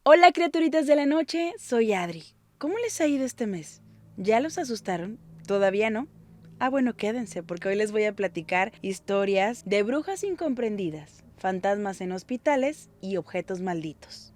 Hola criaturitas de la noche, soy Adri. ¿Cómo les ha ido este mes? ¿Ya los asustaron? ¿Todavía no? Bueno, quédense porque hoy les voy a platicar historias de brujas incomprendidas, fantasmas en hospitales y objetos malditos.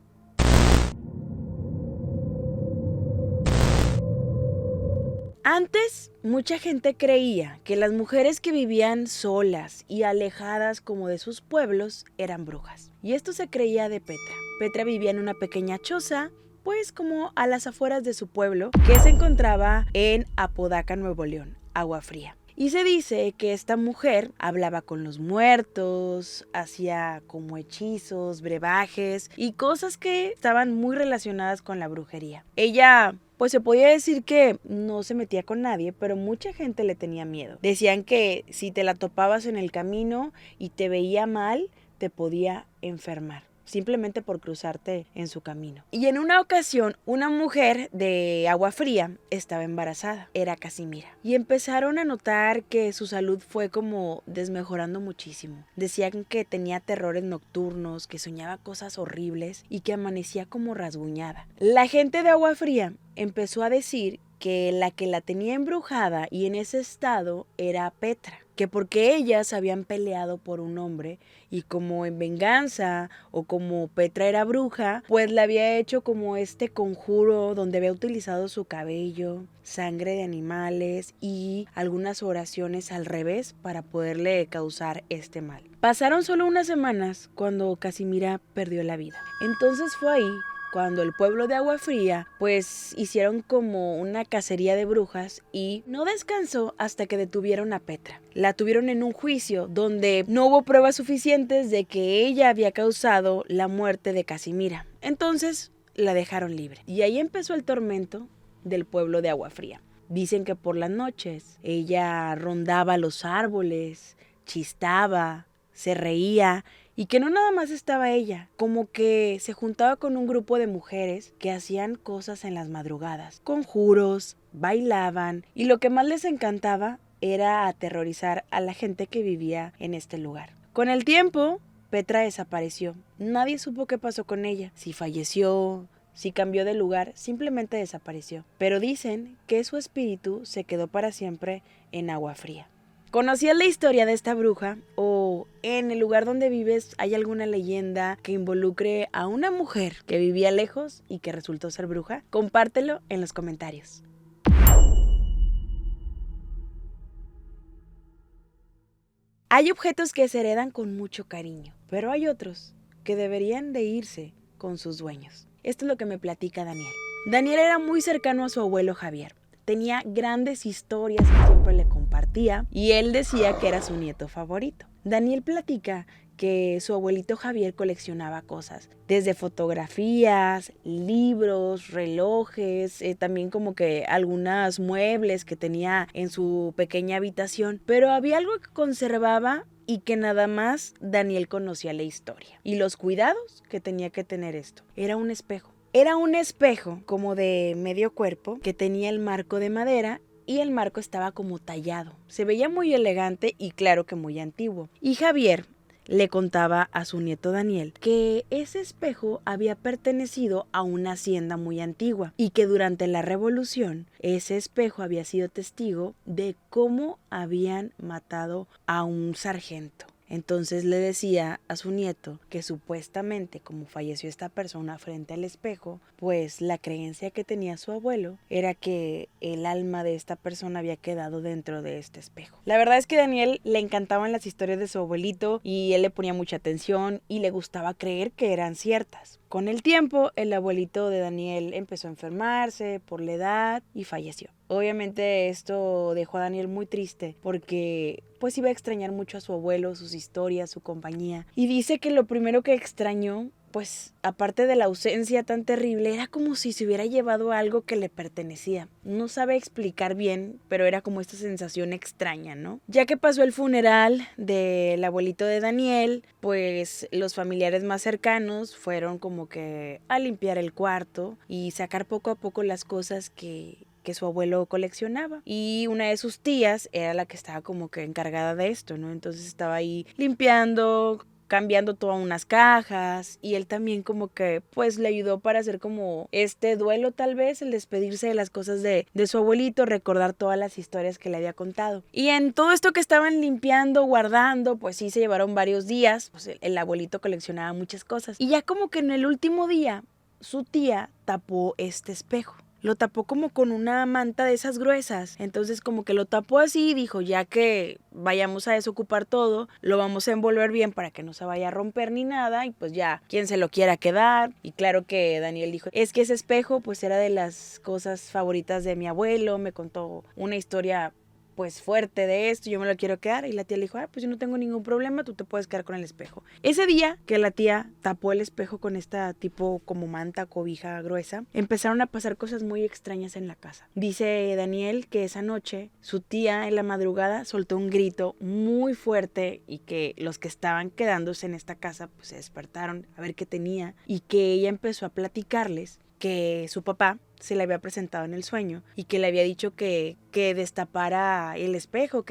Antes, mucha gente creía que las mujeres que vivían solas y alejadas como de sus pueblos eran brujas. Y esto se creía de Petra. Petra vivía en una pequeña choza, pues como a las afueras de su pueblo, que se encontraba en Apodaca, Nuevo León, Agua Fría. Y se dice que esta mujer hablaba con los muertos, hacía como hechizos, brebajes y cosas que estaban muy relacionadas con la brujería. Ella, pues se podía decir que no se metía con nadie, pero mucha gente le tenía miedo. Decían que si te la topabas en el camino y te veía mal, te podía enfermar, simplemente por cruzarte en su camino. Y en una ocasión, una mujer de Agua Fría estaba embarazada, era Casimira, y empezaron a notar que su salud fue como desmejorando muchísimo. Decían que tenía terrores nocturnos, que soñaba cosas horribles y que amanecía como rasguñada. La gente de Agua Fría empezó a decir que la tenía embrujada y en ese estado era Petra, que porque ellas habían peleado por un hombre y como en venganza o como Petra era bruja, pues le había hecho como este conjuro donde había utilizado su cabello, sangre de animales y algunas oraciones al revés para poderle causar este mal. Pasaron solo unas semanas cuando Casimira perdió la vida. Entonces fue ahí cuando el pueblo de Agua Fría pues hicieron como una cacería de brujas y no descansó hasta que detuvieron a Petra. La tuvieron en un juicio donde no hubo pruebas suficientes de que ella había causado la muerte de Casimira. Entonces la dejaron libre. Y ahí empezó el tormento del pueblo de Agua Fría. Dicen que por las noches ella rondaba los árboles, chistaba, se reía y que no nada más estaba ella, como que se juntaba con un grupo de mujeres que hacían cosas en las madrugadas, conjuros, bailaban y lo que más les encantaba era aterrorizar a la gente que vivía en este lugar. Con el tiempo, Petra desapareció. Nadie supo qué pasó con ella, si falleció, si cambió de lugar, simplemente desapareció. Pero dicen que su espíritu se quedó para siempre en Agua Fría. ¿Conocías la historia de esta bruja? ¿O en el lugar donde vives hay alguna leyenda que involucre a una mujer que vivía lejos y que resultó ser bruja? Compártelo en los comentarios. Hay objetos que se heredan con mucho cariño, pero hay otros que deberían de irse con sus dueños. Esto es lo que me platica Daniel. Daniel era muy cercano a su abuelo Javier. Tenía grandes historias que siempre le compartía y él decía que era su nieto favorito. Daniel platica que su abuelito Javier coleccionaba cosas, desde fotografías, libros, relojes, también como que algunos muebles que tenía en su pequeña habitación, pero había algo que conservaba y que nada más Daniel conocía la historia y los cuidados que tenía que tener esto. Era un espejo. Era un espejo como de medio cuerpo que tenía el marco de madera y el marco estaba como tallado. Se veía muy elegante y claro que muy antiguo. Y Javier le contaba a su nieto Daniel que ese espejo había pertenecido a una hacienda muy antigua y que durante la revolución ese espejo había sido testigo de cómo habían matado a un sargento. Entonces le decía a su nieto que supuestamente como falleció esta persona frente al espejo, pues la creencia que tenía su abuelo era que el alma de esta persona había quedado dentro de este espejo. La verdad es que a Daniel le encantaban las historias de su abuelito y él le ponía mucha atención y le gustaba creer que eran ciertas. Con el tiempo, el abuelito de Daniel empezó a enfermarse por la edad y falleció. Obviamente esto dejó a Daniel muy triste porque pues iba a extrañar mucho a su abuelo, sus historias, su compañía. Y dice que lo primero que extrañó, pues aparte de la ausencia tan terrible, era como si se hubiera llevado algo que le pertenecía. No sabe explicar bien, pero era como esta sensación extraña, ¿no? Ya que pasó el funeral del abuelito de Daniel, pues los familiares más cercanos fueron como que a limpiar el cuarto y sacar poco a poco las cosas que su abuelo coleccionaba. Y una de sus tías era la que estaba como que encargada de esto, ¿no? Entonces estaba ahí limpiando, cambiando todas unas cajas y él también como que pues le ayudó para hacer como este duelo tal vez, el despedirse de las cosas de su abuelito, recordar todas las historias que le había contado. Y en todo esto que estaban limpiando, guardando, pues sí se llevaron varios días, pues el abuelito coleccionaba muchas cosas. Y ya como que en el último día su tía tapó este espejo. Lo tapó como con una manta de esas gruesas. Entonces como que lo tapó así y dijo, ya que vayamos a desocupar todo, lo vamos a envolver bien para que no se vaya a romper ni nada. Y pues ya, quien se lo quiera quedar. Y claro que Daniel dijo, es que ese espejo pues era de las cosas favoritas de mi abuelo. Me contó una historia pues fuerte de esto, yo me lo quiero quedar. Y la tía le dijo, pues yo no tengo ningún problema, tú te puedes quedar con el espejo. Ese día que la tía tapó el espejo con esta tipo como manta, cobija gruesa, empezaron a pasar cosas muy extrañas en la casa. Dice Daniel que esa noche su tía en la madrugada soltó un grito muy fuerte y que los que estaban quedándose en esta casa pues se despertaron a ver qué tenía y que ella empezó a platicarles que su papá se le había presentado en el sueño y que le había dicho que destapara el espejo,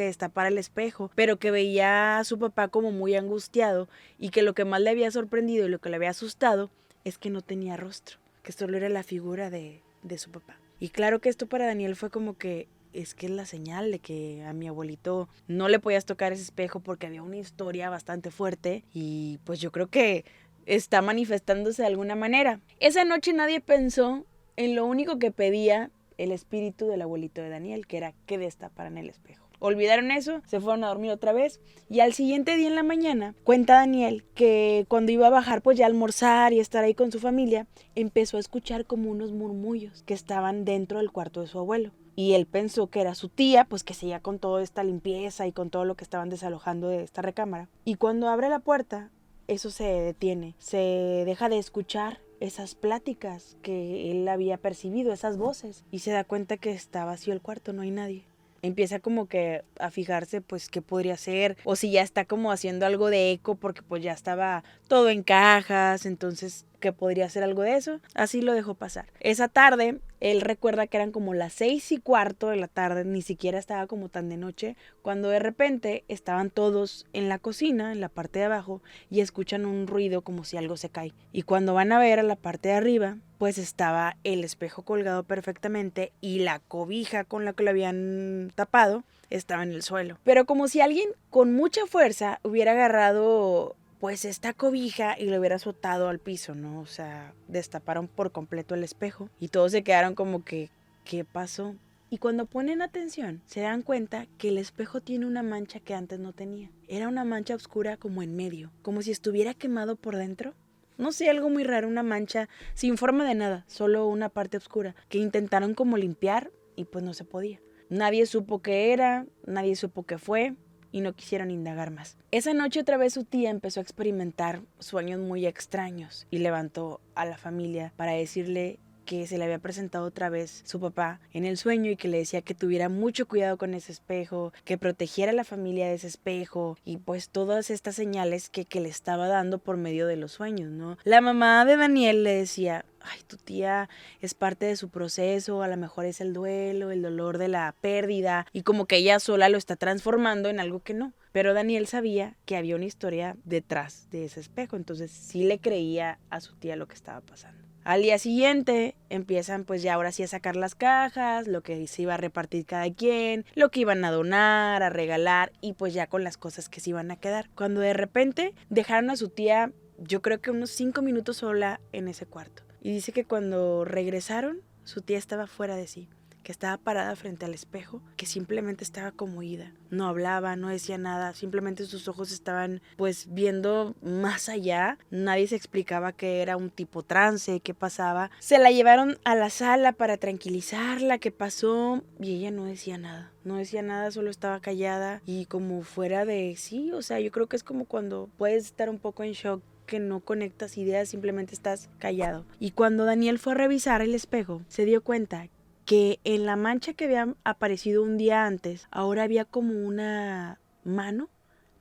pero que veía a su papá como muy angustiado y que lo que más le había sorprendido y lo que le había asustado es que no tenía rostro, que solo era la figura de su papá. Y claro que esto para Daniel fue como que es la señal de que a mi abuelito no le podías tocar ese espejo porque había una historia bastante fuerte y pues yo creo que está manifestándose de alguna manera. Esa noche nadie pensó en lo único que pedía el espíritu del abuelito de Daniel, que era que destaparan el espejo. Olvidaron eso, se fueron a dormir otra vez y al siguiente día en la mañana cuenta Daniel que cuando iba a bajar pues ya a almorzar y estar ahí con su familia, empezó a escuchar como unos murmullos que estaban dentro del cuarto de su abuelo. Y él pensó que era su tía, pues que seguía con toda esta limpieza y con todo lo que estaban desalojando de esta recámara. Y cuando abre la puerta, eso se detiene, se deja de escuchar esas pláticas que él había percibido, esas voces, y se da cuenta que está vacío el cuarto, no hay nadie. Empieza como que a fijarse pues qué podría ser o si ya está como haciendo algo de eco porque pues ya estaba todo en cajas, entonces que podría ser algo de eso. Así lo dejó pasar. Esa tarde él recuerda que eran como las 6:15 de la tarde, ni siquiera estaba como tan de noche, cuando de repente estaban todos en la cocina, en la parte de abajo, y escuchan un ruido como si algo se cae. Y cuando van a ver a la parte de arriba, pues estaba el espejo colgado perfectamente y la cobija con la que lo habían tapado estaba en el suelo. Pero como si alguien con mucha fuerza hubiera agarrado pues esta cobija y lo hubiera azotado al piso, ¿no? O sea, destaparon por completo el espejo y todos se quedaron como que, ¿qué pasó? Y cuando ponen atención, se dan cuenta que el espejo tiene una mancha que antes no tenía. Era una mancha oscura como en medio, como si estuviera quemado por dentro. No sé, algo muy raro, una mancha sin forma de nada, solo una parte oscura, que intentaron como limpiar y pues no se podía. Nadie supo qué era, nadie supo qué fue y no quisieron indagar más. Esa noche otra vez su tía empezó a experimentar sueños muy extraños y levantó a la familia para decirle que se le había presentado otra vez su papá en el sueño y que le decía que tuviera mucho cuidado con ese espejo, que protegiera a la familia de ese espejo y pues todas estas señales que le estaba dando por medio de los sueños, ¿no? La mamá de Daniel le decía, ay, tu tía es parte de su proceso, a lo mejor es el duelo, el dolor de la pérdida y como que ella sola lo está transformando en algo que no. Pero Daniel sabía que había una historia detrás de ese espejo, entonces sí le creía a su tía lo que estaba pasando. Al día siguiente empiezan pues ya ahora sí a sacar las cajas, lo que se iba a repartir cada quien, lo que iban a donar, a regalar y pues ya con las cosas que se iban a quedar. Cuando de repente dejaron a su tía, yo creo que unos 5 minutos sola en ese cuarto. Y dice que cuando regresaron, su tía estaba fuera de sí, que estaba parada frente al espejo, que simplemente estaba como ida. No hablaba, no decía nada, simplemente sus ojos estaban pues viendo más allá. Nadie se explicaba que era un tipo trance, qué pasaba. Se la llevaron a la sala para tranquilizarla, qué pasó, y ella no decía nada. No decía nada, solo estaba callada y como fuera de sí, o sea, yo creo que es como cuando puedes estar un poco en shock, que no conectas ideas, simplemente estás callado. Y cuando Daniel fue a revisar el espejo, se dio cuenta que en la mancha que había aparecido un día antes, ahora había como una mano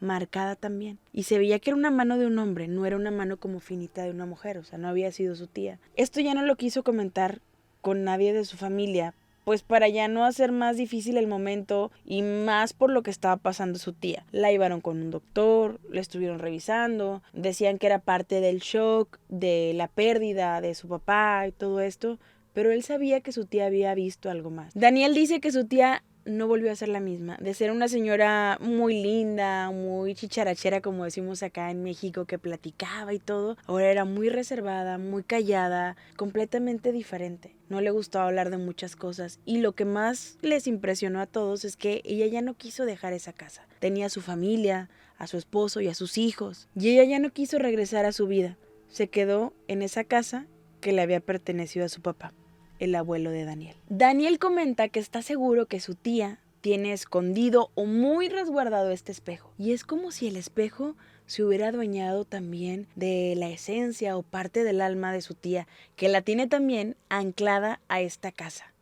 marcada también. Y se veía que era una mano de un hombre, no era una mano como finita de una mujer, o sea, no había sido su tía. Esto ya no lo quiso comentar con nadie de su familia pues para ya no hacer más difícil el momento y más por lo que estaba pasando su tía. La llevaron con un doctor, la estuvieron revisando, decían que era parte del shock, de la pérdida de su papá y todo esto, pero él sabía que su tía había visto algo más. Daniel dice que su tía no volvió a ser la misma, de ser una señora muy linda, muy chicharachera como decimos acá en México, que platicaba y todo, ahora era muy reservada, muy callada, completamente diferente. No le gustaba hablar de muchas cosas y lo que más les impresionó a todos es que ella ya no quiso dejar esa casa. Tenía a su familia, a su esposo y a sus hijos y ella ya no quiso regresar a su vida. Se quedó en esa casa que le había pertenecido a su papá, el abuelo de Daniel. Daniel comenta que está seguro que su tía tiene escondido o muy resguardado este espejo. Y es como si el espejo se hubiera adueñado también de la esencia o parte del alma de su tía, que la tiene también anclada a esta casa.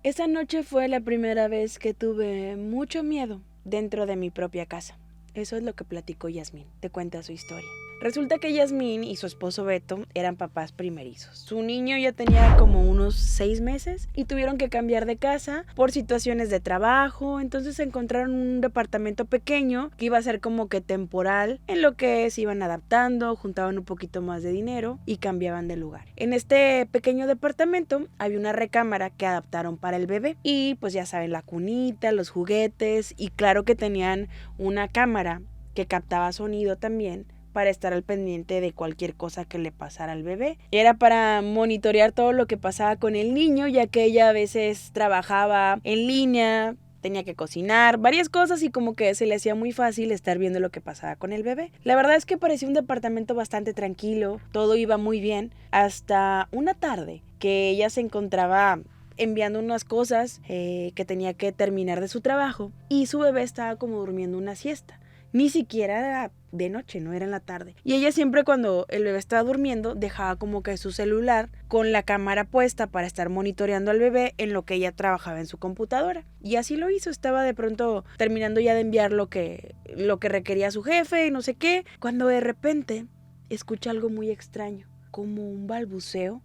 Esa noche fue la primera vez que tuve mucho miedo dentro de mi propia casa. Eso es lo que platicó Yasmín. Te cuenta su historia. Resulta que Yasmín y su esposo Beto eran papás primerizos. Su niño ya tenía como unos 6 meses y tuvieron que cambiar de casa por situaciones de trabajo. Entonces encontraron un departamento pequeño que iba a ser como que temporal, en lo que se iban adaptando, juntaban un poquito más de dinero y cambiaban de lugar. En este pequeño departamento había una recámara que adaptaron para el bebé y pues ya saben, la cunita, los juguetes y claro que tenían una cámara que captaba sonido también para estar al pendiente de cualquier cosa que le pasara al bebé. Era para monitorear todo lo que pasaba con el niño, ya que ella a veces trabajaba en línea, tenía que cocinar, varias cosas y como que se le hacía muy fácil estar viendo lo que pasaba con el bebé. La verdad es que parecía un departamento bastante tranquilo, todo iba muy bien, hasta una tarde que ella se encontraba enviando unas cosas que tenía que terminar de su trabajo y su bebé estaba como durmiendo una siesta. Ni siquiera era de noche, no era en la tarde. Y ella siempre cuando el bebé estaba durmiendo dejaba como que su celular con la cámara puesta para estar monitoreando al bebé en lo que ella trabajaba en su computadora. Y así lo hizo, estaba de pronto terminando ya de enviar lo que requería su jefe y no sé qué, cuando de repente escucha algo muy extraño, como un balbuceo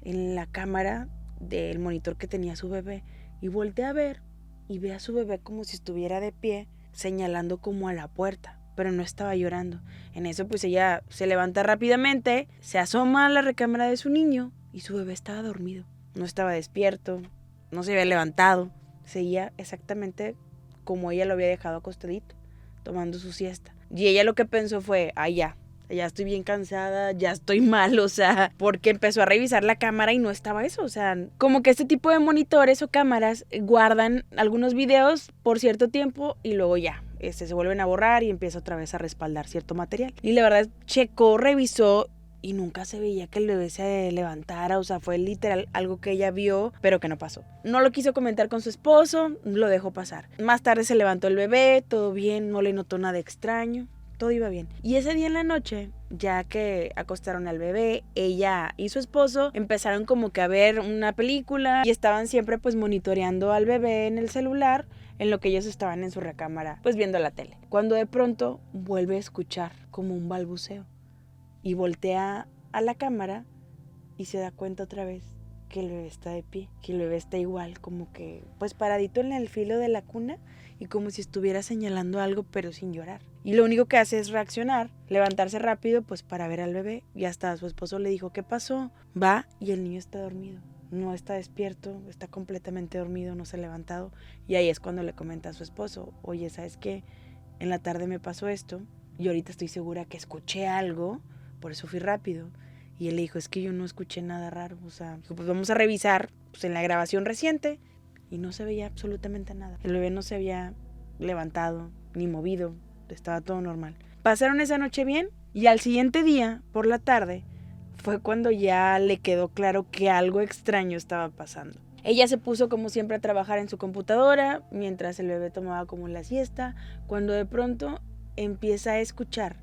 en la cámara del monitor que tenía su bebé y voltea a ver y ve a su bebé como si estuviera de pie señalando como a la puerta, pero no estaba llorando. En eso pues ella se levanta rápidamente, se asoma a la recámara de su niño y su bebé estaba dormido, no estaba despierto, no se había levantado, seguía exactamente como ella lo había dejado acostadito, tomando su siesta. Y ella lo que pensó fue, ya estoy bien cansada, ya estoy mal, o sea, porque empezó a revisar la cámara y no estaba eso, o sea, como que este tipo de monitores o cámaras guardan algunos videos por cierto tiempo y luego ya, se vuelven a borrar y empieza otra vez a respaldar cierto material. Y la verdad, checó, revisó y nunca se veía que el bebé se levantara, o sea, fue literal algo que ella vio, pero que no pasó. No lo quiso comentar con su esposo, lo dejó pasar. Más tarde se levantó el bebé, todo bien, no le notó nada extraño. Todo iba bien. Y ese día en la noche, ya que acostaron al bebé, ella y su esposo empezaron como que a ver una película y estaban siempre pues monitoreando al bebé en el celular en lo que ellos estaban en su recámara pues viendo la tele. Cuando de pronto vuelve a escuchar como un balbuceo y voltea a la cámara y se da cuenta otra vez que el bebé está de pie, que el bebé está igual como que pues paradito en el filo de la cuna y como si estuviera señalando algo pero sin llorar. Y lo único que hace es reaccionar, levantarse rápido pues para ver al bebé y hasta su esposo le dijo, ¿qué pasó? Va y el niño está dormido, no está despierto, está completamente dormido, no se ha levantado. Y ahí es cuando le comenta a su esposo, oye, ¿sabes qué? En la tarde me pasó esto y ahorita estoy segura que escuché algo, por eso fui rápido. Y él le dijo, es que yo no escuché nada raro, o sea, pues vamos a revisar pues, en la grabación reciente. Y no se veía absolutamente nada. El bebé no se había levantado ni movido, estaba todo normal. Pasaron esa noche bien y al siguiente día, por la tarde, fue cuando ya le quedó claro que algo extraño estaba pasando. Ella se puso como siempre a trabajar en su computadora mientras el bebé tomaba como la siesta, cuando de pronto empieza a escuchar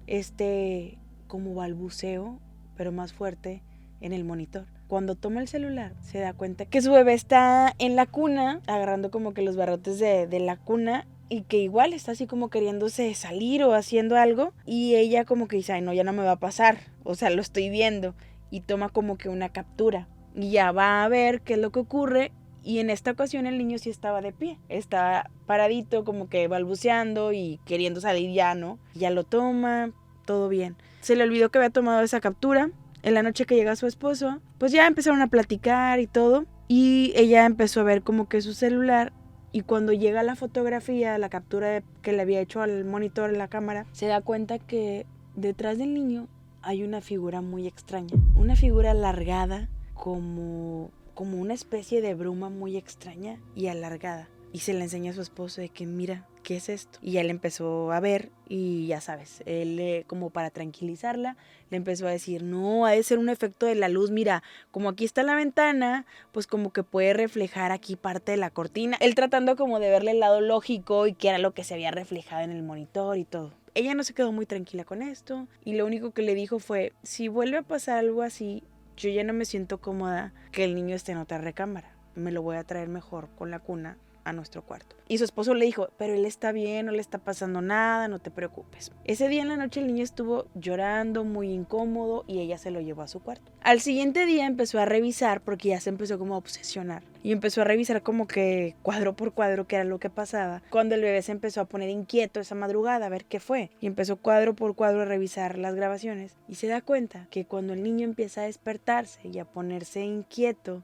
como balbuceo, pero más fuerte, en el monitor. Cuando toma el celular, se da cuenta que su bebé está en la cuna, agarrando como que los barrotes de la cuna, y que igual está así como queriéndose salir o haciendo algo, y ella como que dice, ay no, ya no me va a pasar, o sea, lo estoy viendo. y toma como que una captura. Y ya va a ver qué es lo que ocurre. Y en esta ocasión el niño sí estaba de pie. Estaba paradito, como que balbuceando y queriendo salir ya, ¿no? Ya lo toma, todo bien. Se le olvidó que había tomado esa captura. En la noche que llega su esposo, pues ya empezaron a platicar y todo. Y ella empezó a ver como que su celular. Y cuando llega la fotografía, la captura que le había hecho al monitor en la cámara, se da cuenta que detrás del niño hay una figura muy extraña. Una figura alargada, como una especie de bruma muy extraña y alargada. Y se le enseña a su esposo de que mira, ¿qué es esto? Y él empezó a ver y ya sabes, él como para tranquilizarla, le empezó a decir, no, ha de ser un efecto de la luz, mira, como aquí está la ventana, pues como que puede reflejar aquí parte de la cortina. Él tratando como de verle el lado lógico y qué era lo que se había reflejado en el monitor y todo. Ella no se quedó muy tranquila con esto y lo único que le dijo fue, si vuelve a pasar algo así, yo ya no me siento cómoda que el niño esté en otra recámara. Me lo voy a traer mejor con la cuna a nuestro cuarto. Y su esposo le dijo, pero él está bien, no le está pasando nada, no te preocupes. Ese día en la noche el niño estuvo llorando, muy incómodo, y ella se lo llevó a su cuarto. Al siguiente día empezó a revisar, porque ya se empezó como a obsesionar, y empezó a revisar como que cuadro por cuadro qué era lo que pasaba, cuando el bebé se empezó a poner inquieto esa madrugada, a ver qué fue, y empezó cuadro por cuadro a revisar las grabaciones, y se da cuenta que cuando el niño empieza a despertarse y a ponerse inquieto,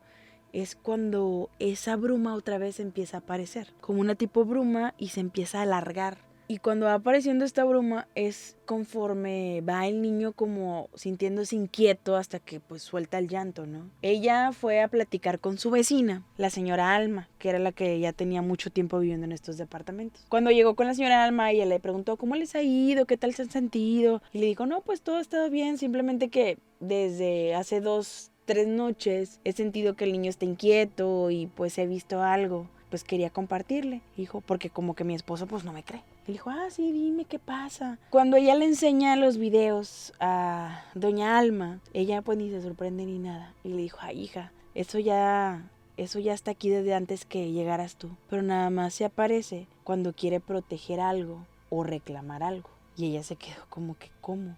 es cuando esa bruma otra vez empieza a aparecer, como una tipo bruma, y se empieza a alargar. Y cuando va apareciendo esta bruma es conforme va el niño como sintiéndose inquieto hasta que pues suelta el llanto, ¿no? Ella fue a platicar con su vecina, la señora Alma, que era la que ya tenía mucho tiempo viviendo en estos departamentos. Cuando llegó con la señora Alma, ella le preguntó cómo les ha ido, qué tal se han sentido, y le dijo, no, pues todo ha estado bien, simplemente que desde hace 2-3 noches he sentido que el niño está inquieto y pues he visto algo, pues quería compartirle, dijo, porque como que mi esposo pues no me cree. Le dijo, sí, dime qué pasa. Cuando ella le enseña los videos a doña Alma, ella pues ni se sorprende ni nada. Y le dijo, hija, eso ya está aquí desde antes que llegaras tú. Pero nada más se aparece cuando quiere proteger algo o reclamar algo. Y ella se quedó como que, ¿cómo?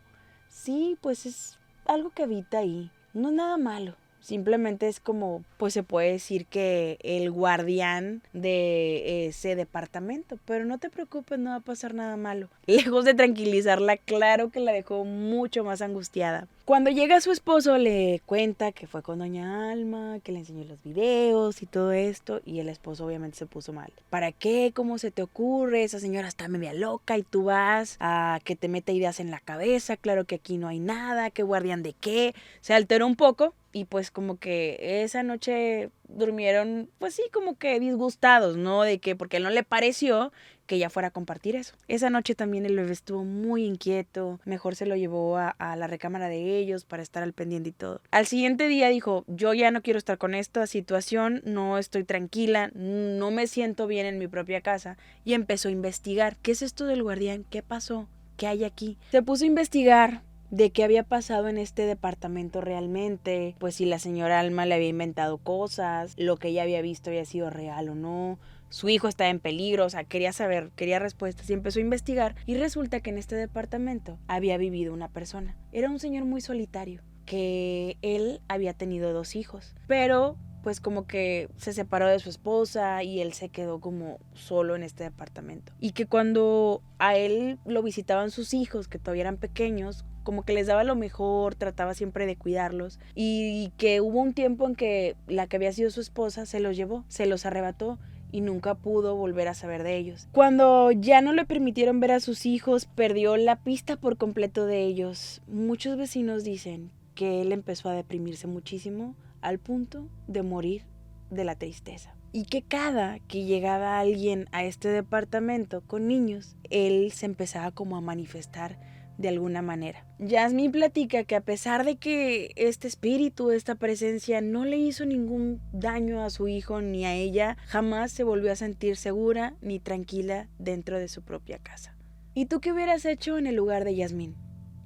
Sí, pues es algo que habita ahí. No es nada malo. Simplemente es como, pues se puede decir que el guardián de ese departamento. Pero no te preocupes, no va a pasar nada malo. Lejos de tranquilizarla, claro que la dejó mucho más angustiada. Cuando llega su esposo le cuenta que fue con doña Alma, que le enseñó los videos y todo esto. Y el esposo obviamente se puso mal. ¿Para qué? ¿Cómo se te ocurre? Esa señora está media loca y tú vas a que te meta ideas en la cabeza. Claro que aquí no hay nada. ¿Qué guardián de qué? Se alteró un poco. Y pues como que esa noche durmieron, pues sí, como que disgustados, ¿no? De que porque no le pareció que ella fuera a compartir eso. Esa noche también el bebé estuvo muy inquieto, mejor se lo llevó a la recámara de ellos para estar al pendiente y todo. Al siguiente día dijo, yo ya no quiero estar con esta situación, no estoy tranquila, no me siento bien en mi propia casa, y empezó a investigar. ¿Qué es esto del guardián? ¿Qué pasó? ¿Qué hay aquí? Se puso a investigar de qué había pasado en este departamento realmente, pues si la señora Alma le había inventado cosas, lo que ella había visto había sido real o no, su hijo estaba en peligro, o sea, quería saber, quería respuestas y empezó a investigar y resulta que en este departamento había vivido una persona. Era un señor muy solitario, que él había tenido 2 hijos, pero pues como que se separó de su esposa y él se quedó como solo en este departamento. Y que cuando a él lo visitaban sus hijos, que todavía eran pequeños, como que les daba lo mejor, trataba siempre de cuidarlos, y que hubo un tiempo en que la que había sido su esposa se los llevó, se los arrebató y nunca pudo volver a saber de ellos. Cuando ya no le permitieron ver a sus hijos, perdió la pista por completo de ellos. Muchos vecinos dicen que él empezó a deprimirse muchísimo al punto de morir de la tristeza. Y que cada que llegaba alguien a este departamento con niños, él se empezaba como a manifestar de alguna manera. Jasmine platica que a pesar de que este espíritu, esta presencia no le hizo ningún daño a su hijo ni a ella, jamás se volvió a sentir segura ni tranquila dentro de su propia casa. ¿Y tú qué hubieras hecho en el lugar de Jasmine?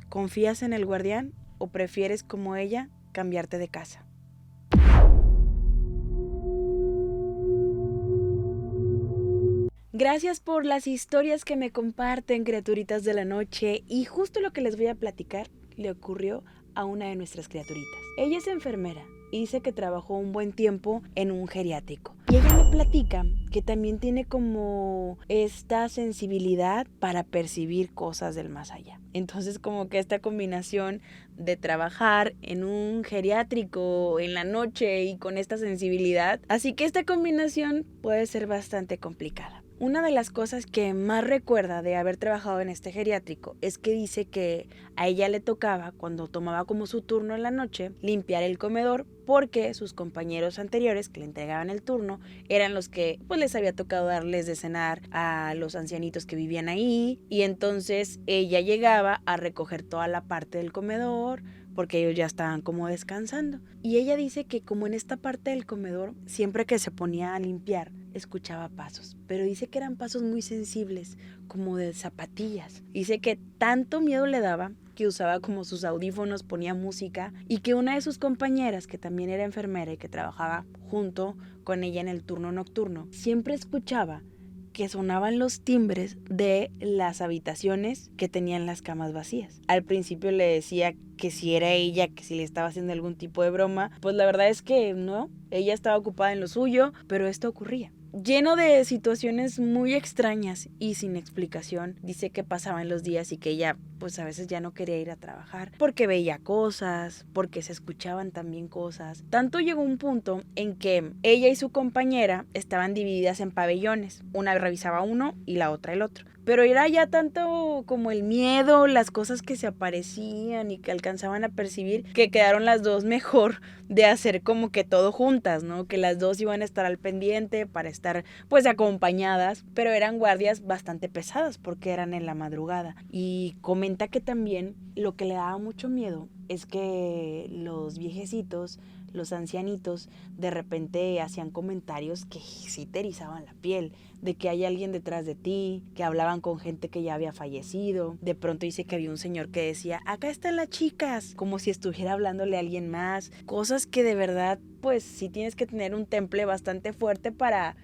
¿Confías en el guardián o prefieres, como ella, cambiarte de casa? Gracias por las historias que me comparten, criaturitas de la noche. Y justo lo que les voy a platicar le ocurrió a una de nuestras criaturitas. Ella es enfermera y dice que trabajó un buen tiempo en un geriátrico. Y ella me platica que también tiene como esta sensibilidad para percibir cosas del más allá. Entonces como que esta combinación de trabajar en un geriátrico en la noche y con esta sensibilidad, así que esta combinación puede ser bastante complicada. Una de las cosas que más recuerda de haber trabajado en este geriátrico es que dice que a ella le tocaba, cuando tomaba como su turno en la noche, limpiar el comedor porque sus compañeros anteriores que le entregaban el turno eran los que pues les había tocado darles de cenar a los ancianitos que vivían ahí, y entonces ella llegaba a recoger toda la parte del comedor porque ellos ya estaban como descansando. Y ella dice que como en esta parte del comedor, siempre que se ponía a limpiar, escuchaba pasos, pero dice que eran pasos muy sensibles, como de zapatillas. Dice que tanto miedo le daba que usaba como sus audífonos, ponía música, y que una de sus compañeras, que también era enfermera y que trabajaba junto con ella en el turno nocturno, siempre escuchaba que sonaban los timbres de las habitaciones que tenían las camas vacías. Al principio le decía que si era ella, que si le estaba haciendo algún tipo de broma, pues la verdad es que no, ella estaba ocupada en lo suyo, pero esto ocurría. Lleno de situaciones muy extrañas y sin explicación. Dice que pasaban los días y que ella pues a veces ya no quería ir a trabajar porque veía cosas, porque se escuchaban también cosas. Tanto llegó un punto en que ella y su compañera estaban divididas en pabellones. Una revisaba uno y la otra el otro. Pero era ya tanto como el miedo, las cosas que se aparecían y que alcanzaban a percibir, que quedaron las dos mejor de hacer como que todo juntas, ¿no? Que las dos iban a estar al pendiente para estar pues acompañadas, pero eran guardias bastante pesadas porque eran en la madrugada. Y comenta que también lo que le daba mucho miedo es que los viejecitos, los ancianitos, de repente hacían comentarios que sí te erizaban la piel, de que hay alguien detrás de ti, que hablaban con gente que ya había fallecido. De pronto dice que había un señor que decía, acá están las chicas, como si estuviera hablándole a alguien más. Cosas que de verdad, pues sí tienes que tener un temple bastante fuerte para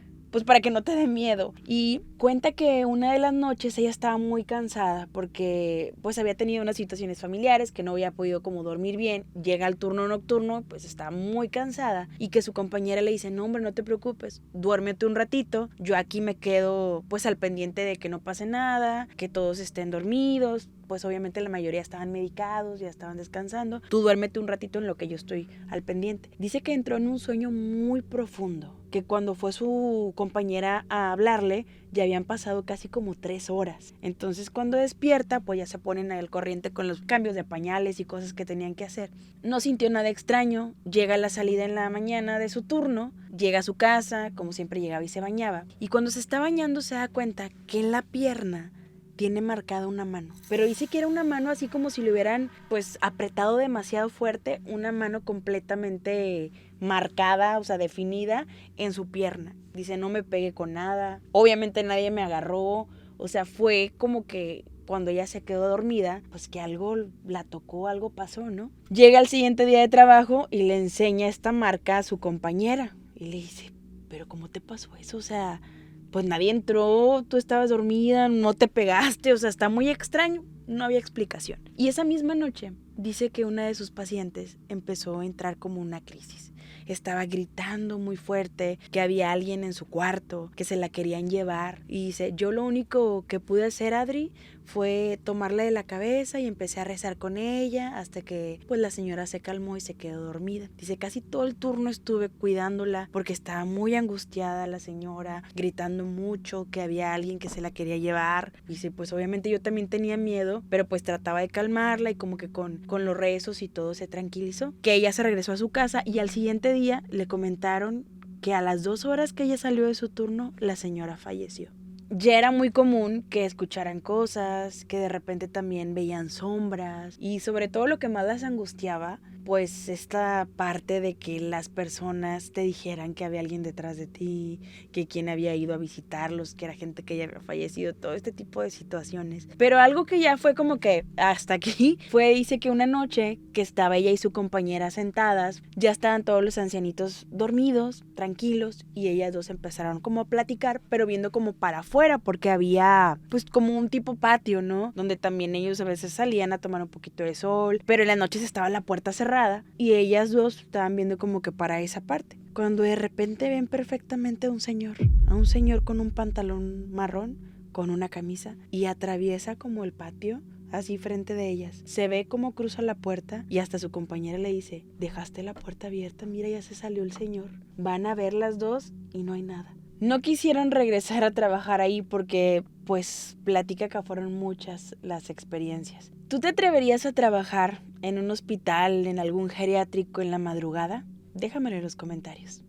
que no te dé miedo. Y cuenta que una de las noches ella estaba muy cansada porque pues había tenido unas situaciones familiares, que no había podido como dormir bien. Llega al turno nocturno, pues está muy cansada, y que su compañera le dice, no hombre, no te preocupes, duérmete un ratito, yo aquí me quedo pues al pendiente de que no pase nada, que todos estén dormidos. Pues obviamente la mayoría estaban medicados, ya estaban descansando. Tú duérmete un ratito en lo que yo estoy al pendiente. Dice que entró en un sueño muy profundo, que cuando fue su compañera a hablarle, ya habían pasado casi como 3 horas. Entonces cuando despierta, pues ya se ponen al corriente con los cambios de pañales y cosas que tenían que hacer. No sintió nada extraño, llega a la salida en la mañana de su turno, llega a su casa, como siempre llegaba y se bañaba. Y cuando se está bañando se da cuenta que en la pierna tiene marcada una mano, pero dice que era una mano así como si le hubieran pues apretado demasiado fuerte, una mano completamente marcada, o sea, definida en su pierna. Dice, no me pegué con nada, obviamente nadie me agarró, o sea, fue como que cuando ella se quedó dormida, pues que algo la tocó, algo pasó, ¿no? Llega al siguiente día de trabajo y le enseña esta marca a su compañera y le dice, pero ¿cómo te pasó eso? O sea, pues nadie entró, tú estabas dormida, no te pegaste, o sea, está muy extraño, no había explicación. Y esa misma noche dice que una de sus pacientes empezó a entrar como una crisis. Estaba gritando muy fuerte, que había alguien en su cuarto, que se la querían llevar. Y dice, yo lo único que pude hacer, Adri, fue tomarla de la cabeza y empecé a rezar con ella hasta que pues la señora se calmó y se quedó dormida. Dice, casi todo el turno estuve cuidándola porque estaba muy angustiada la señora, gritando mucho, que había alguien que se la quería llevar. Dice, pues obviamente yo también tenía miedo, pero pues trataba de calmarla y como que con los rezos y todo se tranquilizó. Que ella se regresó a su casa y al siguiente día le comentaron que a las 2 horas que ella salió de su turno, la señora falleció. Ya era muy común que escucharan cosas, que de repente también veían sombras, y sobre todo lo que más las angustiaba pues esta parte de que las personas te dijeran que había alguien detrás de ti, que quien había ido a visitarlos, que era gente que ya había fallecido, todo este tipo de situaciones. Pero algo que ya fue como que hasta aquí dice que una noche que estaba ella y su compañera sentadas, ya estaban todos los ancianitos dormidos, tranquilos, y ellas dos empezaron como a platicar, pero viendo como para afuera, porque había pues como un tipo patio, ¿no? Donde también ellos a veces salían a tomar un poquito de sol, pero en las noches estaba la puerta cerrada y ellas dos estaban viendo como que para esa parte. Cuando de repente ven perfectamente a un señor con un pantalón marrón, con una camisa, y atraviesa como el patio, así frente de ellas. Se ve cómo cruza la puerta y hasta su compañera le dice, dejaste la puerta abierta, mira, ya se salió el señor. Van a ver las dos y no hay nada. No quisieron regresar a trabajar ahí porque, pues, platica que fueron muchas las experiencias. ¿Tú te atreverías a trabajar en un hospital, en algún geriátrico en la madrugada? Déjamelo en los comentarios.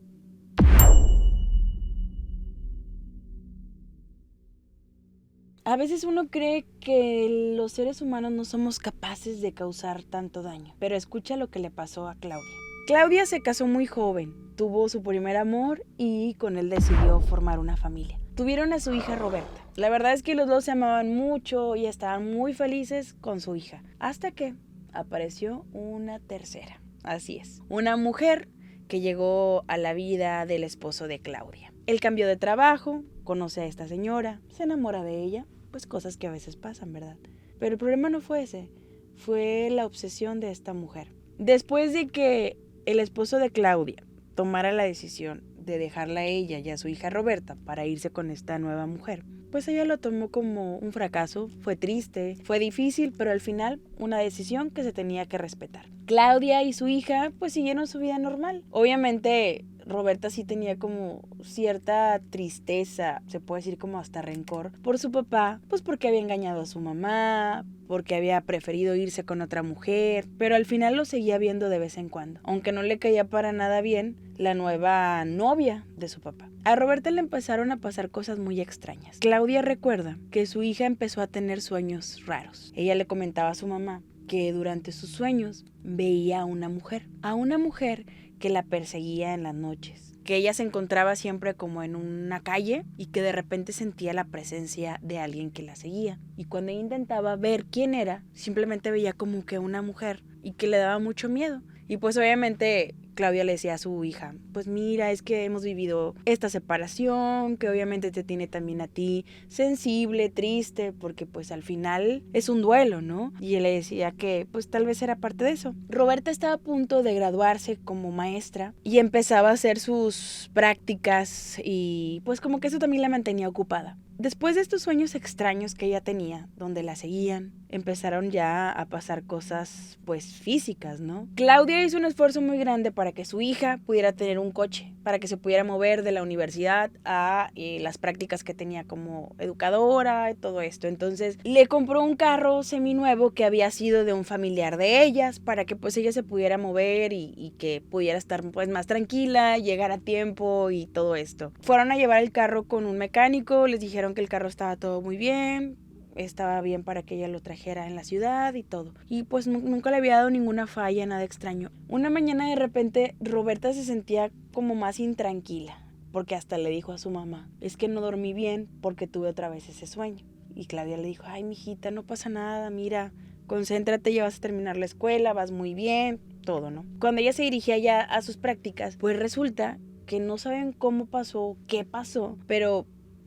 A veces uno cree que los seres humanos no somos capaces de causar tanto daño, pero escucha lo que le pasó a Claudia. Claudia se casó muy joven, tuvo su primer amor y con él decidió formar una familia. Tuvieron a su hija Roberta. La verdad es que los dos se amaban mucho y estaban muy felices con su hija, hasta que apareció una tercera. Así es, una mujer que llegó a la vida del esposo de Claudia. Él cambió de trabajo, conoce a esta señora, se enamora de ella, pues cosas que a veces pasan, ¿verdad? Pero el problema no fue ese, fue la obsesión de esta mujer. Después de que el esposo de Claudia tomara la decisión de dejarla a ella y a su hija Roberta para irse con esta nueva mujer, pues ella lo tomó como un fracaso, fue triste, fue difícil, pero al final una decisión que se tenía que respetar. Claudia y su hija pues siguieron su vida normal. Obviamente Roberta sí tenía como cierta tristeza, se puede decir como hasta rencor, por su papá, pues porque había engañado a su mamá, porque había preferido irse con otra mujer, pero al final lo seguía viendo de vez en cuando, aunque no le caía para nada bien la nueva novia de su papá. A Roberta le empezaron a pasar cosas muy extrañas. Claudia recuerda que su hija empezó a tener sueños raros. Ella le comentaba a su mamá que durante sus sueños veía a una mujer que la perseguía en las noches, que ella se encontraba siempre como en una calle y que de repente sentía la presencia de alguien que la seguía. Y cuando ella intentaba ver quién era, simplemente veía como que una mujer y que le daba mucho miedo. Y pues obviamente Claudia le decía a su hija, pues mira, es que hemos vivido esta separación, que obviamente te tiene también a ti sensible, triste, porque pues al final es un duelo, ¿no? Y él le decía que pues tal vez era parte de eso. Roberta estaba a punto de graduarse como maestra y empezaba a hacer sus prácticas y pues como que eso también la mantenía ocupada. Después de estos sueños extraños que ella tenía, donde la seguían, empezaron ya a pasar cosas pues físicas, ¿no? Claudia hizo un esfuerzo muy grande para que su hija pudiera tener un coche, para que se pudiera mover de la universidad a las prácticas que tenía como educadora y todo esto. Entonces le compró un carro seminuevo que había sido de un familiar de ellas para que pues ella se pudiera mover y que pudiera estar pues más tranquila, llegar a tiempo y todo esto. Fueron a llevar el carro con un mecánico, les dijeron que el carro estaba todo muy bien, estaba bien para que ella lo trajera en la ciudad y todo. Y pues nunca le había dado ninguna falla, nada extraño. Una mañana de repente Roberta se sentía como más intranquila, porque hasta le dijo a su mamá, es que no dormí bien porque tuve otra vez ese sueño. Y Claudia le dijo, ay mijita, no pasa nada, mira, concéntrate, ya vas a terminar la escuela, vas muy bien, todo, ¿no? Cuando ella se dirigía ya a sus prácticas, pues resulta que no saben cómo pasó, qué pasó, pero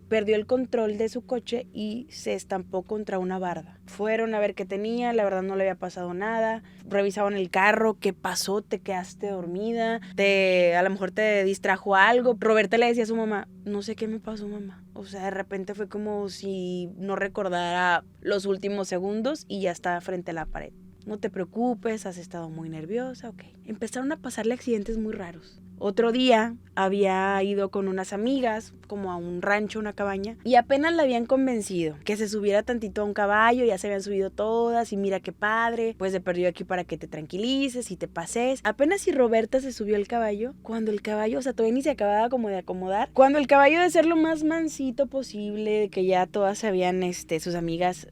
perdió el control de su coche y se estampó contra una barda. Fueron a ver qué tenía, la verdad no le había pasado nada. Revisaban el carro, ¿qué pasó? ¿Te quedaste dormida? A lo mejor te distrajo algo. Roberta le decía a su mamá, no sé qué me pasó, mamá. O sea, de repente fue como si no recordara los últimos segundos y ya estaba frente a la pared. No te preocupes, has estado muy nerviosa, ok. Empezaron a pasarle accidentes muy raros. Otro día había ido con unas amigas como a un rancho, una cabaña, y apenas la habían convencido que se subiera tantito a un caballo, ya se habían subido todas y mira qué padre, pues se perdió aquí para que te tranquilices y te pases. Apenas si Roberta se subió al caballo, cuando el caballo, o sea, todavía ni se acababa como de acomodar, cuando el caballo de ser lo más mansito posible, que ya todas sabían, sus amigas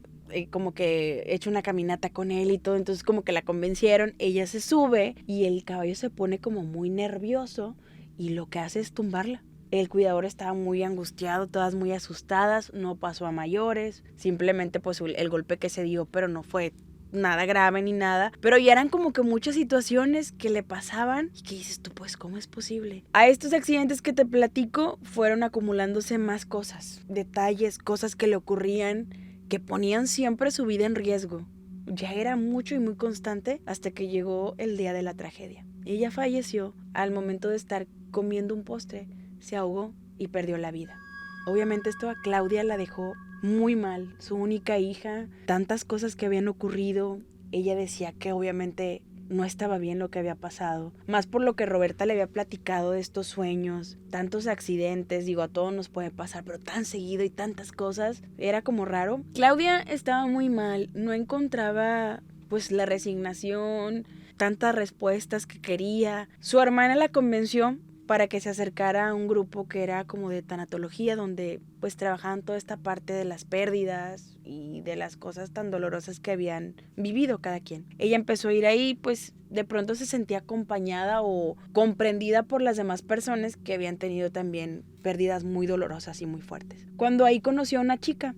como que hecho una caminata con él y todo, entonces como que la convencieron, ella se sube y el caballo se pone como muy nervioso y lo que hace es tumbarla. El cuidador estaba muy angustiado, todas muy asustadas, no pasó a mayores, simplemente pues el golpe que se dio, pero no fue nada grave ni nada, pero ya eran como que muchas situaciones que le pasaban y que dices tú, pues ¿cómo es posible? A estos accidentes que te platico fueron acumulándose más cosas, detalles, cosas que le ocurrían, que ponían siempre su vida en riesgo. Ya era mucho y muy constante hasta que llegó el día de la tragedia. Ella falleció al momento de estar comiendo un postre, se ahogó y perdió la vida. Obviamente esto a Claudia la dejó muy mal, su única hija, tantas cosas que habían ocurrido. Ella decía que obviamente no estaba bien lo que había pasado, más por lo que Roberta le había platicado de estos sueños, tantos accidentes, digo, a todos nos puede pasar, pero tan seguido y tantas cosas, era como raro. Claudia estaba muy mal, no encontraba pues la resignación, tantas respuestas que quería. Su hermana la convenció para que se acercara a un grupo que era como de tanatología, donde pues trabajaban toda esta parte de las pérdidas y de las cosas tan dolorosas que habían vivido cada quien. Ella empezó a ir ahí, pues de pronto se sentía acompañada o comprendida por las demás personas que habían tenido también pérdidas muy dolorosas y muy fuertes. Cuando ahí conoció a una chica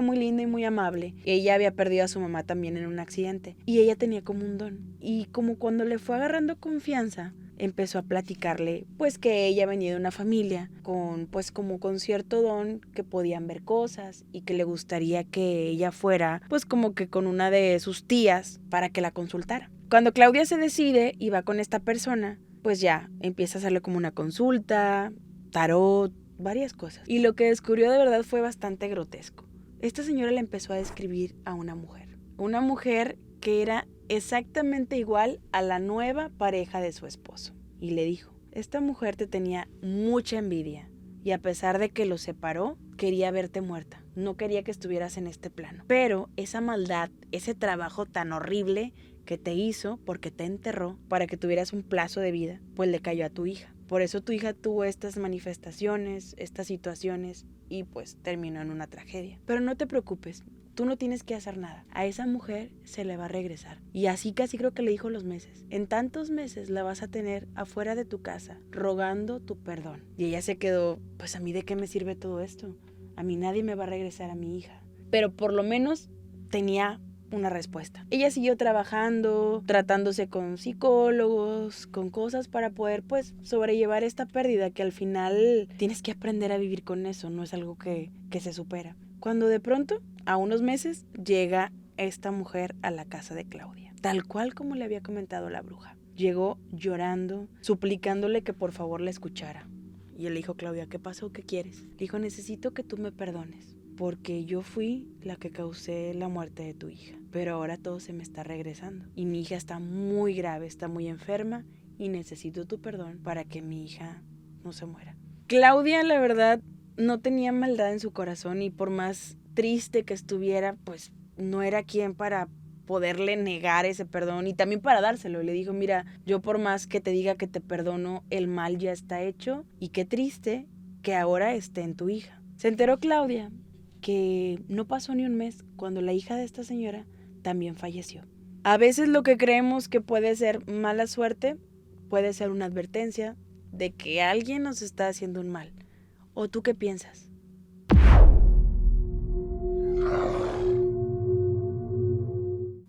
muy linda y muy amable. Ella había perdido a su mamá también en un accidente y ella tenía como un don. Y como cuando le fue agarrando confianza, empezó a platicarle pues que ella venía de una familia con pues como con cierto don, que podían ver cosas y que le gustaría que ella fuera pues como que con una de sus tías para que la consultara. Cuando Claudia se decide y va con esta persona, pues ya empieza a hacerle como una consulta, tarot, varias cosas. Y lo que descubrió de verdad fue bastante grotesco. Esta señora le empezó a describir a una mujer que era exactamente igual a la nueva pareja de su esposo. Y le dijo, esta mujer te tenía mucha envidia y a pesar de que lo separó, quería verte muerta. No quería que estuvieras en este plano. Pero esa maldad, ese trabajo tan horrible que te hizo porque te enterró para que tuvieras un plazo de vida, pues le cayó a tu hija. Por eso tu hija tuvo estas manifestaciones, estas situaciones y pues terminó en una tragedia. Pero no te preocupes. Tú no tienes que hacer nada. A esa mujer se le va a regresar. Y así casi creo que le dijo los meses. En tantos meses la vas a tener afuera de tu casa, rogando tu perdón. Y ella se quedó, pues a mí de qué me sirve todo esto. A mí nadie me va a regresar a mi hija. Pero por lo menos tenía una respuesta. Ella siguió trabajando, tratándose con psicólogos, con cosas para poder pues sobrellevar esta pérdida que al final tienes que aprender a vivir con eso. No es algo que se supera. Cuando de pronto, a unos meses, llega esta mujer a la casa de Claudia, tal cual como le había comentado la bruja. Llegó llorando, suplicándole que por favor la escuchara. Y él le dijo, Claudia, ¿qué pasó? ¿Qué quieres? Le dijo, necesito que tú me perdones, porque yo fui la que causé la muerte de tu hija. Pero ahora todo se me está regresando. Y mi hija está muy grave, está muy enferma, y necesito tu perdón para que mi hija no se muera. Claudia, la verdad, no tenía maldad en su corazón y por más triste que estuviera, pues no era quien para poderle negar ese perdón y también para dárselo. Le dijo, mira, yo por más que te diga que te perdono, el mal ya está hecho y qué triste que ahora esté en tu hija. Se enteró Claudia que no pasó ni un mes cuando la hija de esta señora también falleció. A veces lo que creemos que puede ser mala suerte puede ser una advertencia de que alguien nos está haciendo un mal. ¿O tú qué piensas?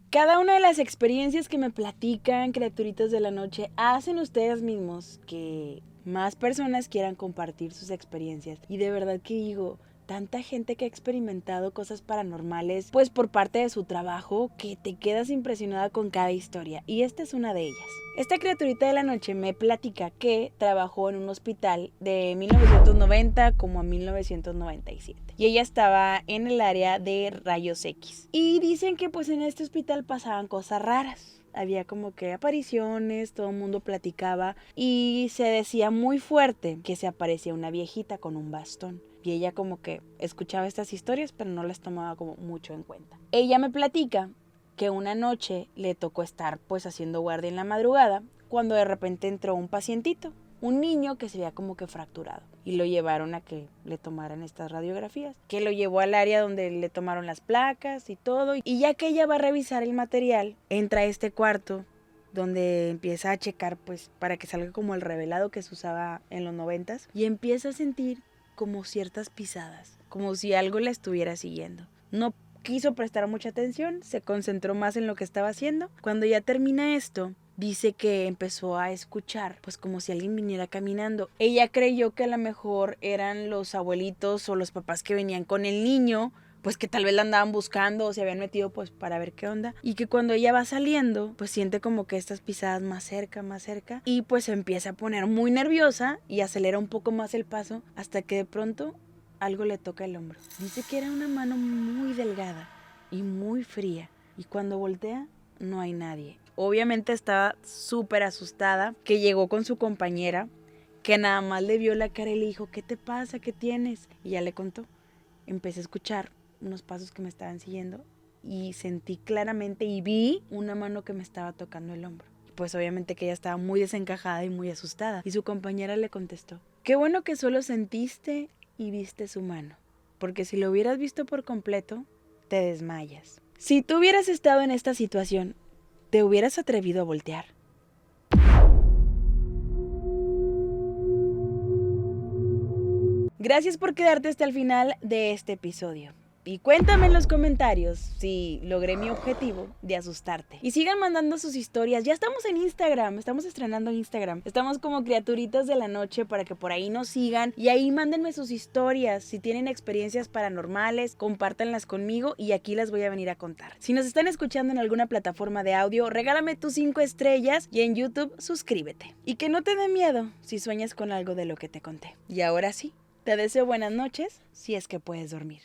Cada una de las experiencias que me platican criaturitas de la noche hacen ustedes mismos que más personas quieran compartir sus experiencias. Y de verdad que digo, tanta gente que ha experimentado cosas paranormales, pues por parte de su trabajo, que te quedas impresionada con cada historia. Y esta es una de ellas. Esta criaturita de la noche me platica que trabajó en un hospital de 1990 como a 1997. Y ella estaba en el área de rayos X. Y dicen que pues en este hospital pasaban cosas raras. Había como que apariciones, todo el mundo platicaba y se decía muy fuerte que se aparecía una viejita con un bastón. Y ella como que escuchaba estas historias pero no las tomaba como mucho en cuenta. Ella me platica que una noche le tocó estar pues haciendo guardia en la madrugada cuando de repente entró un pacientito un niño que se veía como que fracturado. Y lo llevaron a que le tomaran estas radiografías. Que lo llevó al área donde le tomaron las placas y todo. Y ya que ella va a revisar el material, entra a este cuarto donde empieza a checar pues para que salga como el revelado que se usaba en los 90s. Y empieza a sentir como ciertas pisadas, como si algo la estuviera siguiendo. No quiso prestar mucha atención, se concentró más en lo que estaba haciendo. Cuando ya termina esto, dice que empezó a escuchar, pues como si alguien viniera caminando. Ella creyó que a lo mejor eran los abuelitos o los papás que venían con el niño, pues que tal vez la andaban buscando o se habían metido pues para ver qué onda. Y que cuando ella va saliendo, pues siente como que estas pisadas más cerca. Y pues se empieza a poner muy nerviosa y acelera un poco más el paso hasta que de pronto algo le toca el hombro. Dice que era una mano muy delgada y muy fría. Y cuando voltea, no hay nadie. Obviamente estaba súper asustada, que llegó con su compañera, que nada más le vio la cara y le dijo, ¿qué te pasa? ¿Qué tienes? Y ya le contó. Empecé a escuchar unos pasos que me estaban siguiendo y sentí claramente y vi una mano que me estaba tocando el hombro. Pues obviamente que ella estaba muy desencajada y muy asustada. Y su compañera le contestó, qué bueno que solo sentiste y viste su mano, porque si lo hubieras visto por completo, te desmayas. Si tú hubieras estado en esta situación, ¿te hubieras atrevido a voltear? Gracias por quedarte hasta el final de este episodio. Y cuéntame en los comentarios si logré mi objetivo de asustarte. Y sigan mandando sus historias. Ya estamos en Instagram, estamos estrenando Instagram. Estamos como Criaturitas de la Noche para que por ahí nos sigan. Y ahí mándenme sus historias. Si tienen experiencias paranormales, compártanlas conmigo y aquí las voy a venir a contar. Si nos están escuchando en alguna plataforma de audio, regálame tus 5 estrellas y en YouTube suscríbete. Y que no te dé miedo si sueñas con algo de lo que te conté. Y ahora sí, te deseo buenas noches si es que puedes dormir.